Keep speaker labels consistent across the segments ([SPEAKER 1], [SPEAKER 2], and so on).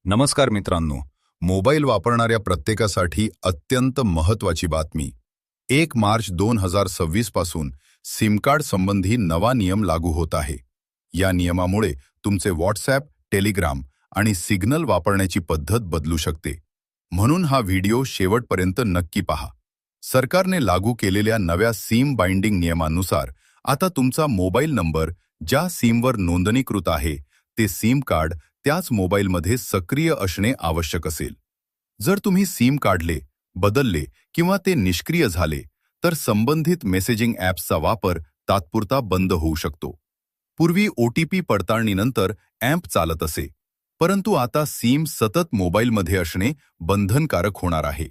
[SPEAKER 1] नमस्कार मित्रांनो, मोबाईल वापरणाऱ्या प्रत्येकासाठी अत्यंत महत्त्वाची बातमी. 1 मार्च 2026 पासून सिम कार्ड संबंधी नवा नियम लागू होत आहे. या नियमामुळे तुमचे व्हॉट्सॲप, टेलिग्राम आणि सिग्नल वापरण्याची पद्धत बदलू शकते. म्हणून हा व्हिडिओ शेवटपर्यंत नक्की पहा. सरकारने लागू केलेल्या नव्या सिम बाइंडिंग नियमानुसार आता तुमचा मोबाईल नंबर ज्या सिमवर नोंदणीकृत आहे ते सिम कार्ड त्याच मोबाईलमध्ये सक्रिय असणे आवश्यक असेल. जर तुम्ही सिम काढले, बदलले किंवा ते निष्क्रिय झाले तर संबंधित मेसेजिंग ॲप्सचा वापर तात्पुरता बंद होऊ शकतो. पूर्वी OTP पडताळणीनंतर ॲप चालत असे, परंतु आता सिम सतत मोबाईलमध्ये असणे बंधनकारक होणार आहे.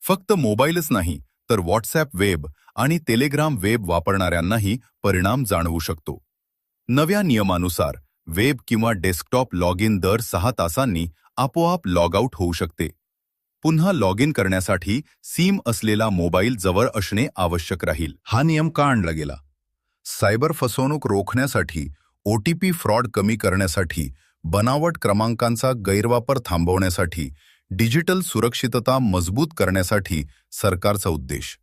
[SPEAKER 1] फक्त मोबाईलच नाही तर व्हॉट्सॲप वेब आणि टेलिग्राम वेब वापरणाऱ्यांनाही परिणाम जाणवू शकतो. नव्या नियमानुसार वेब किंवा डेस्कटॉप लॉग इन दर 6 तासांनी आपोआप लॉग आउट होऊ शकते. पुन्हा लॉग इन करण्यासाठी सिम असलेला मोबाईल जवळ असणे आवश्यक राहील. हा नियम का आणला गेला? सायबर फसवणूक रोखण्यासाठी, OTP फ्रॉड कमी करण्यासाठी, बनावट क्रमांकांचा गैरवापर थांबवण्यासाठी, डिजिटल सुरक्षितता मजबूत करण्यासाठी सरकारचा उद्देश.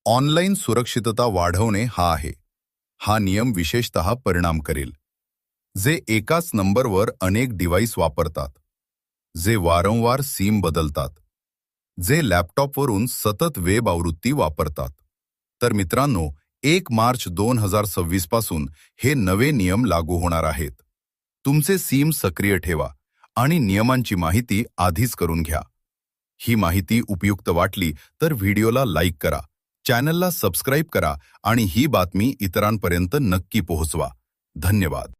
[SPEAKER 1] ऑनलाईन सुरक्षितता वाढवणे हा आहे. हा नियम विशेषतः परिणाम करेल जे एकाच नंबरवर अनेक डिव्हाइस वापरतात, जे वारंवार सिम बदलतात, जे लॅपटॉपवरून सतत वेब आवृत्ती वापरतात. तर मित्रांनो, 1 मार्च 2026 पासून हे नवे नियम लागू होणार आहेत. तुमचे सिम सक्रिय ठेवा आणि नियमांची माहिती आधीच करून घ्या. ही माहिती उपयुक्त वाटली तर व्हिडिओला लाईक करा, चॅनलला सबस्क्राईब करा आणि ही बातमी इतरांपर्यंत नक्की पोहोचवा. धन्यवाद.